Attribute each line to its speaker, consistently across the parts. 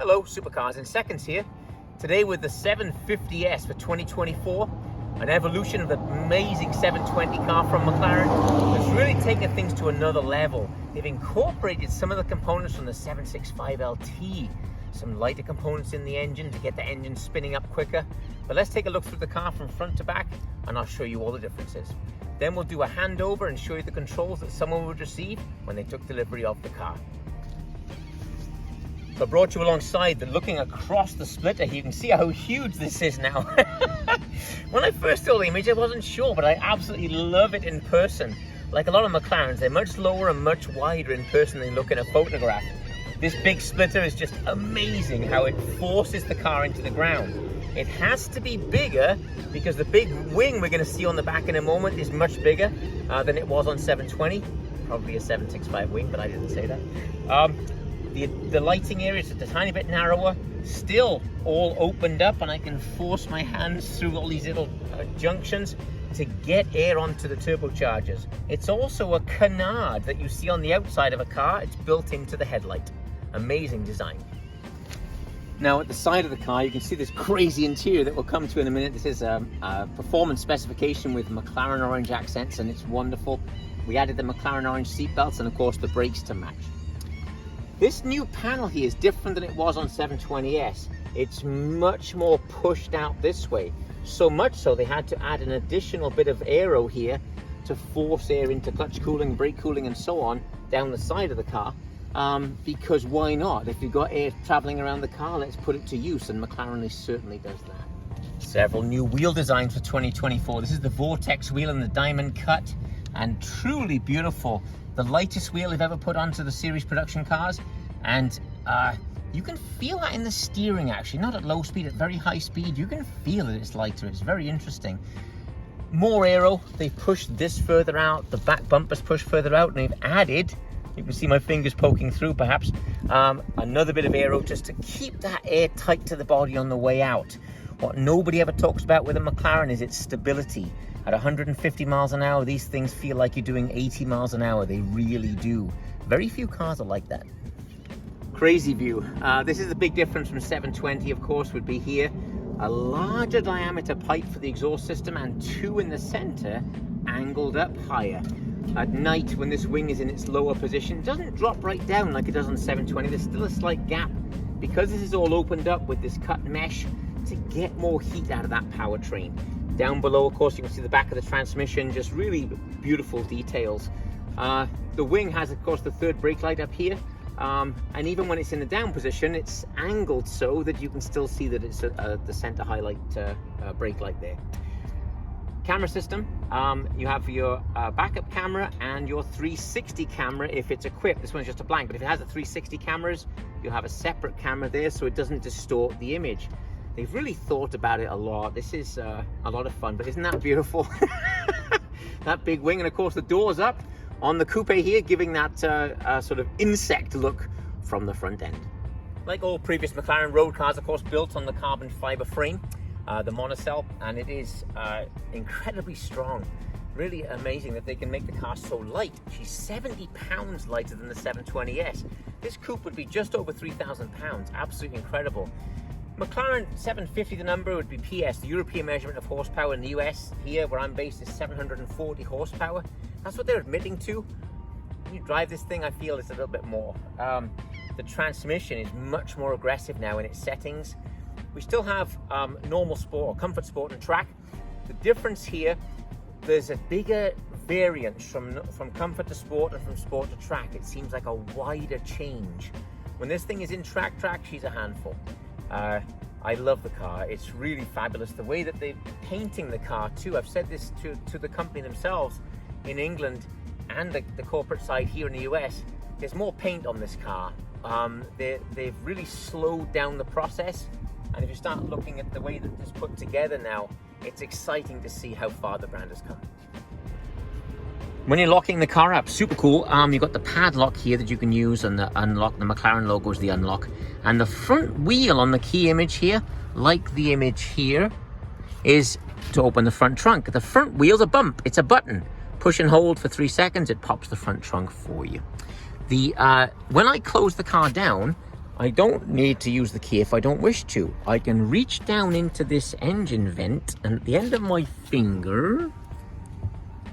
Speaker 1: Hello, Supercars in Seconds here. Today with the 750S for 2024, an evolution of the amazing 720 car from McLaren that's really taken things to another level. They've incorporated some of the components from the 765LT, some lighter components in the engine to get the engine spinning up quicker. But let's take a look through the car from front to back and I'll show you all the differences. Then we'll do a handover and show you the controls that someone would receive when they took delivery of the car. So I brought you alongside looking across the splitter here. You can see how huge this is now. When I first saw the image, I wasn't sure, but I absolutely love it in person. Like a lot of McLarens, they're much lower and much wider in person than they look in a photograph. This big splitter is just amazing how it forces the car into the ground. It has to be bigger because the big wing we're going to see on the back in a moment is much bigger than it was on 720. Probably a 765 wing, but I didn't say that. The lighting area is a tiny bit narrower, still all opened up, and I can force my hands through all these little junctions to get air onto the turbochargers. It's also a canard that you see on the outside of a car. It's built into the headlight. Amazing design. Now at the side of the car, you can see this crazy interior that we'll come to in a minute. This is a performance specification with McLaren orange accents, and it's wonderful. We added the McLaren orange seat belts and of course the brakes to match. This new panel here is different than it was on 720S. It's much more pushed out this way. So much so they had to add an additional bit of aero here to force air into clutch cooling, brake cooling and so on down the side of the car. Because why not? If you've got air traveling around the car, let's put it to use, and McLaren certainly does that. Several new wheel designs for 2024. This is the Vortex wheel in the diamond cut, and truly beautiful. The lightest wheel they've ever put onto the series production cars, and you can feel that in the steering actually, not at low speed, at very high speed. You can feel that it's lighter. It's very interesting. More aero. They've pushed this further out, the back bumpers pushed further out, and they've added, you can see my fingers poking through perhaps, another bit of aero just to keep that air tight to the body on the way out. What nobody ever talks about with a McLaren is its stability. At 150 miles an hour, these things feel like you're doing 80 miles an hour. They really do. Very few cars are like that. Crazy view. This is the big difference from 720, of course, would be here. A larger diameter pipe for the exhaust system and two in the center, angled up higher. At night, when this wing is in its lower position, it doesn't drop right down like it does on 720. There's still a slight gap because this is all opened up with this cut mesh to get more heat out of that powertrain. Down below, of course, you can see the back of the transmission, just really beautiful details. The wing has, of course, the third brake light up here. And even when it's in the down position, it's angled so that you can still see that it's the center highlight brake light there. Camera system, you have your backup camera and your 360 camera if it's equipped. This one's just a blank, but if it has a 360 cameras, you'll have a separate camera there so it doesn't distort the image. They've really thought about it a lot. This is a lot of fun, but isn't that beautiful? That big wing, and of course the doors up on the coupe here, giving that sort of insect look from the front end. Like all previous McLaren road cars, of course, built on the carbon fiber frame, the monocell, and it is incredibly strong. Really amazing that they can make the car so light. She's 70 pounds lighter than the 720S. This coupe would be just over 3,000 pounds. Absolutely incredible. McLaren 750, the number would be PS. The European measurement of horsepower in the US, here where I'm based, is 740 horsepower. That's what they're admitting to. When you drive this thing, I feel it's a little bit more. The transmission is much more aggressive now in its settings. We still have normal sport or comfort sport and track. The difference here, there's a bigger variance from comfort to sport and from sport to track. It seems like a wider change. When this thing is in track, she's a handful. I love the car. It's really fabulous. The way that they're painting the car too. I've said this to the company themselves in England and the corporate side here in the US. There's more paint on this car. They've really slowed down the process. And if you start looking at the way that it's put together now, it's exciting to see how far the brand has come. When you're locking the car up, super cool. You've got the padlock here that you can use, and the unlock. The McLaren logo is the unlock. And the front wheel on the key image here, like the image here, is to open the front trunk. The front wheel's a bump. It's a button. Push and hold for 3 seconds. It pops the front trunk for you. When I close the car down, I don't need to use the key if I don't wish to. I can reach down into this engine vent, and at the end of my finger,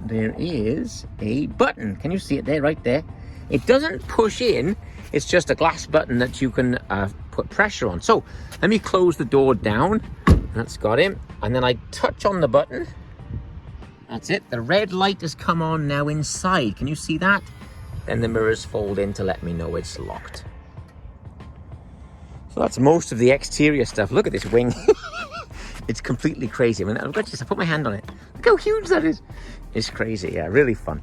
Speaker 1: there is a button. Can you see it there, right there? It doesn't push in, it's just a glass button that you can put pressure on. So let me close the door down. That's got him. And then I touch on the button. That's it. The red light has come on now inside. Can you see that? Then the mirrors fold in to let me know it's locked. So that's most of the exterior stuff. Look at this wing. It's completely crazy. I mean, look at this. I put my hand on it. Look how huge that is. It's crazy. Yeah, really fun.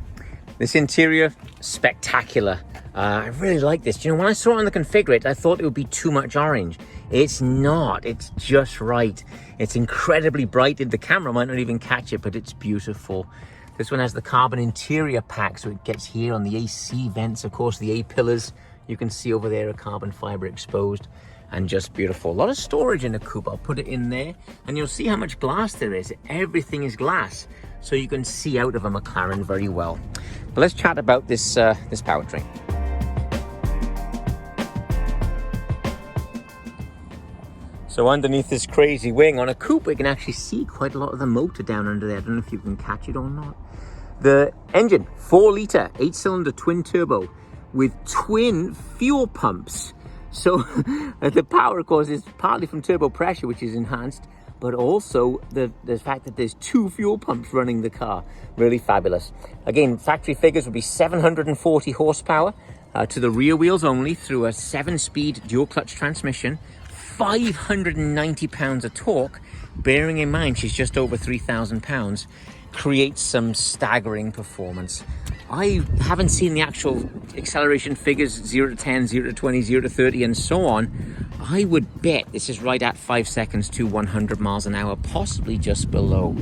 Speaker 1: This interior, spectacular. I really like this. You know, when I saw it on the configurator, I thought it would be too much orange. It's not. It's just right. It's incredibly bright. The camera might not even catch it, but it's beautiful. This one has the carbon interior pack, so it gets here on the AC vents. Of course, the A-pillars you can see over there are carbon fiber exposed. And just beautiful. A lot of storage in the coupe. I'll put it in there and you'll see how much glass there is. Everything is glass, so you can see out of a McLaren very well. But let's chat about this this powertrain. So underneath this crazy wing on a coupe, we can actually see quite a lot of the motor down under there. I don't know if you can catch it or not. The engine, 4-litre, 8-cylinder twin turbo with twin fuel pumps. So the power, of course, is partly from turbo pressure, which is enhanced, but also the fact that there's 2 fuel pumps running the car. Really fabulous. Again, factory figures would be 740 horsepower to the rear wheels only through a 7-speed dual clutch transmission, 590 pounds of torque. Bearing in mind she's just over 3,000 pounds, creates some staggering performance. I haven't seen the actual acceleration figures, 0 to 10, 0 to 20, 0 to 30, and so on. I would bet this is right at 5 seconds to 100 miles an hour, possibly just below.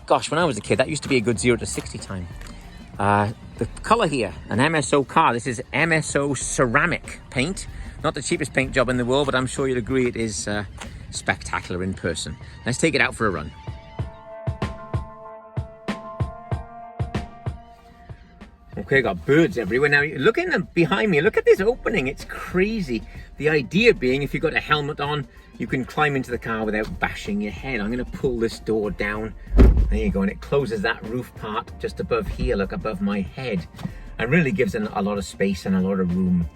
Speaker 1: Gosh, when I was a kid, that used to be a good 0 to 60 time. The color here, an MSO car. This is MSO ceramic paint. Not the cheapest paint job in the world, but I'm sure you'd agree it is spectacular in person. Let's take it out for a run. Okay, I got birds everywhere. Now, look in them behind me. Look at this opening. It's crazy. The idea being, if you've got a helmet on, you can climb into the car without bashing your head. I'm going to pull this door down. There you go. And it closes that roof part just above here, look, above my head. And really gives it a lot of space and a lot of room.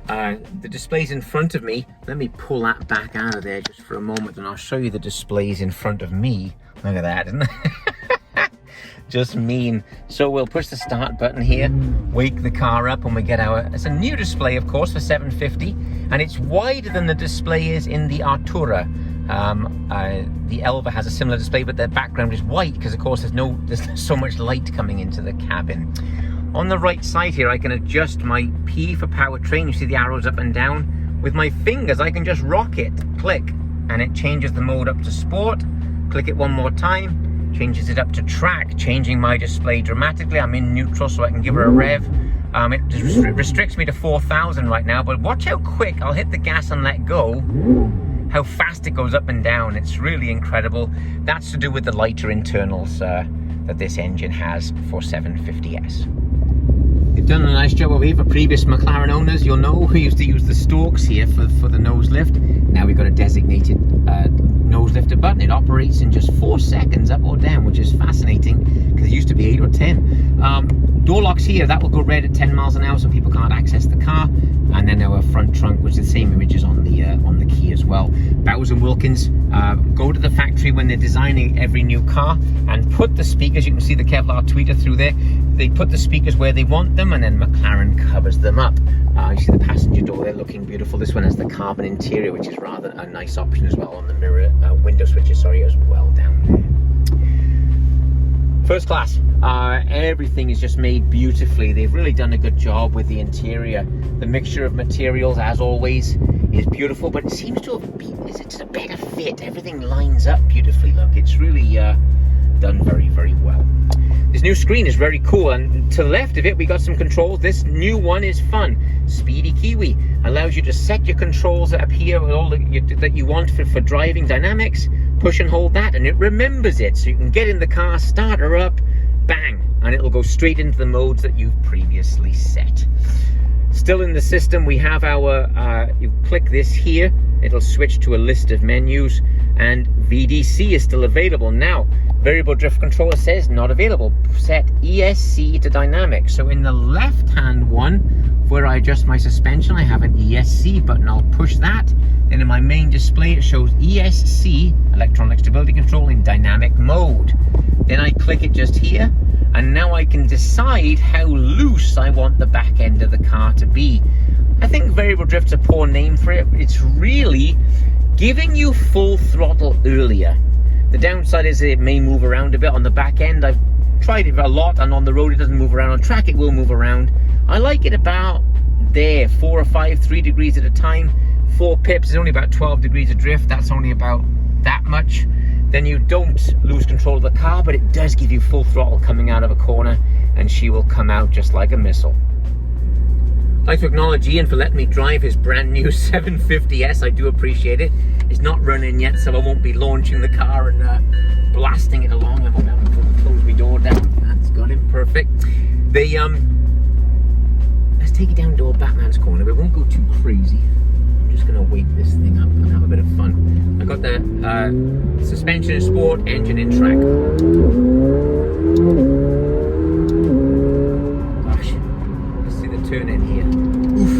Speaker 1: The displays in front of me, let me pull that back out of there just for a moment, and I'll show you the displays in front of me. Look at that, isn't it? Just mean. So we'll push the start button here, wake the car up when we get our, it's a new display of course for 750, and it's wider than the display is in the Artura. The Elva has a similar display, but the background is white because of course there's so much light coming into the cabin. On the right side here, I can adjust my P for powertrain. You see the arrows up and down. With my fingers, I can just rock it, click, and it changes the mode up to sport. Click it one more time, changes it up to track, changing my display dramatically. I'm in neutral, so I can give her a rev. It just restricts me to 4,000 right now, but watch how quick I'll hit the gas and let go. How fast it goes up and down. It's really incredible. That's to do with the lighter internals that this engine has for 750S. They've done a nice job over here for previous McLaren owners. You'll know we used to use the stalks here for the nose lift. Now we've got a designated nose lifter button. It operates in just 4 seconds up or down, which is fascinating because it used to be 8 or 10. Door locks here, that will go red at 10 miles an hour so people can't access the car. And then our front trunk, which is the same images on the key as well. Bowers & Wilkins go to the factory when they're designing every new car and put the speakers, you can see the Kevlar tweeter through there, they put the speakers where they want them, and then McLaren covers them up. You see the passenger door there looking beautiful. This one has the carbon interior, which is rather a nice option as well on the mirror, window switches, sorry, as well down there. First class. Everything is just made beautifully. They've really done a good job with the interior. The mixture of materials, as always, is beautiful, but it seems to have been, it's a better fit. Everything lines up beautifully. Look, it's really done very, very well. This new screen is very cool, and to the left of it we got some controls. This new one is fun. Speedy Kiwi allows you to set your controls up here with all that you want for driving dynamics. Push and hold that and it remembers it, so you can get in the car, start her up, bang, and it'll go straight into the modes that you've previously set. Still in the system, we have our, you click this here, it'll switch to a list of menus, and VDC is still available. Now, variable drift controller says not available. Set ESC to dynamic. So in the left-hand one, where I adjust my suspension, I have an ESC button. I'll push that. Then in my main display, it shows ESC, electronic stability control, in dynamic mode. Then I click it just here, and now I can decide how loose I want the back end of the car to be. I think variable drift's a poor name for it. It's really giving you full throttle earlier. The downside is it may move around a bit on the back end. I've tried it a lot, and on the road it doesn't move around. On track it will move around. I like it about there, 4 or 5, 3 degrees at a time. 4 pips is only about 12 degrees of drift. That's only about that much. Then you don't lose control of the car, but it does give you full throttle coming out of a corner, and she will come out just like a missile. I'd like to acknowledge Ian for letting me drive his brand new 750S. I do appreciate it. It's not running yet, so I won't be launching the car and blasting it along. I won't have to close my door down. That's got it, perfect. They let's take it down to Batman's corner. We won't go too crazy. I'm just gonna wake this thing up and have a bit of fun. I got the suspension in sport, engine in track. Turn in here. Oof.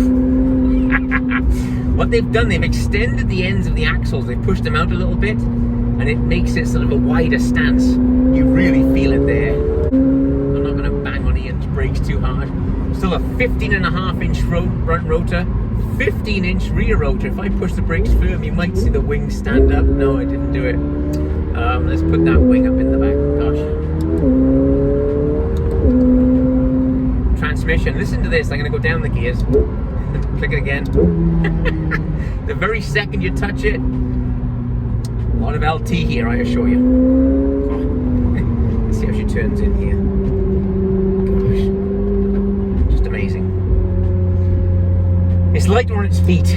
Speaker 1: What they've done, they've extended the ends of the axles. They've pushed them out a little bit, and it makes it sort of a wider stance. You really feel it there. I'm not going to bang on Ian's brakes too hard. Still a 15.5-inch front rotor, 15-inch rear rotor. If I push the brakes firm, you might see the wings stand up. No, I didn't do it. Let's put that wing up in the back. Gosh. Transmission. Listen to this. I'm going to go down the gears. Click it again. The very second you touch it, a lot of LT here, I assure you. Let's see how she turns in here. Gosh, just amazing. It's lighter on its feet.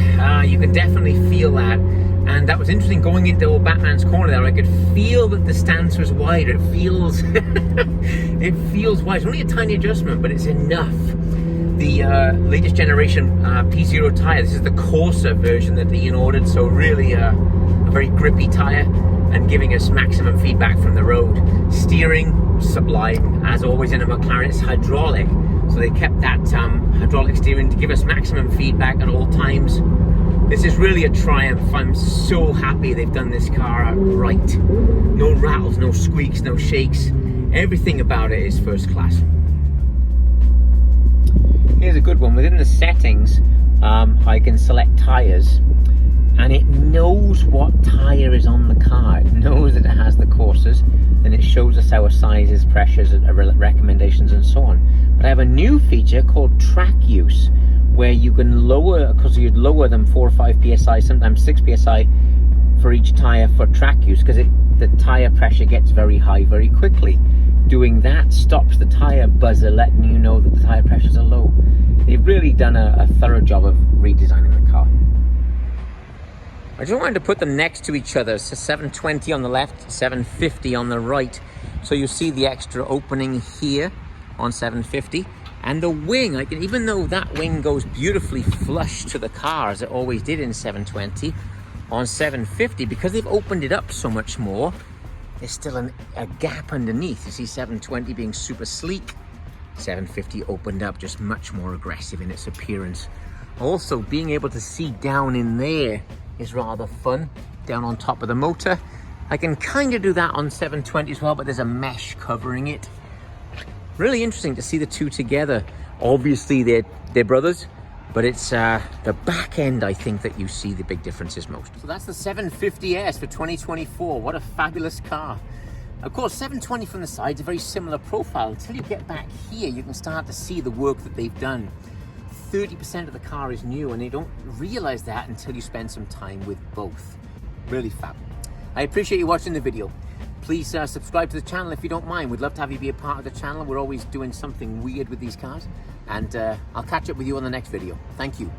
Speaker 1: You can definitely feel that. And that was interesting going into old Batman's corner there. I could feel that the stance was wider. It feels it feels wide. It's only a tiny adjustment, but it's enough. The latest generation P0 tire. This is the coarser version that Ian ordered, so really a very grippy tire and giving us maximum feedback from the road. Steering, sublime. As always in a McLaren, it's hydraulic. So they kept that hydraulic steering to give us maximum feedback at all times. This is really a triumph. I'm so happy they've done this car right. No rattles, no squeaks, no shakes. Everything about it is first class. Here's a good one. Within the settings, I can select tires, and it knows what tire is on the car. It knows that it has the courses, then it shows us our sizes, pressures, recommendations, and so on. But I have a new feature called track use, where you can lower, because you'd lower them 4 or 5 psi, sometimes 6 psi for each tire for track use, because the tire pressure gets very high very quickly. Doing that stops the tire buzzer, letting you know that the tire pressures are low. They've really done a thorough job of redesigning the car. I just wanted to put them next to each other. So 720 on the left, 750 on the right. So you see the extra opening here on 750. And the wing, even though that wing goes beautifully flush to the car, as it always did in 720, on 750, because they've opened it up so much more, there's still a gap underneath. You see 720 being super sleek, 750 opened up, just much more aggressive in its appearance. Also, being able to see down in there is rather fun, down on top of the motor. I can kind of do that on 720 as well, but there's a mesh covering it. Really interesting to see the two together. Obviously they're brothers, but it's the back end, I think, that you see the big differences most. So that's the 750S for 2024. What a fabulous car. Of course, 720 from the side's a very similar profile. Until you get back here, you can start to see the work that they've done. 30% of the car is new, and you don't realize that until you spend some time with both. Really fab. I appreciate you watching the video. Please subscribe to the channel if you don't mind. We'd love to have you be a part of the channel. We're always doing something weird with these cars. And I'll catch up with you on the next video. Thank you.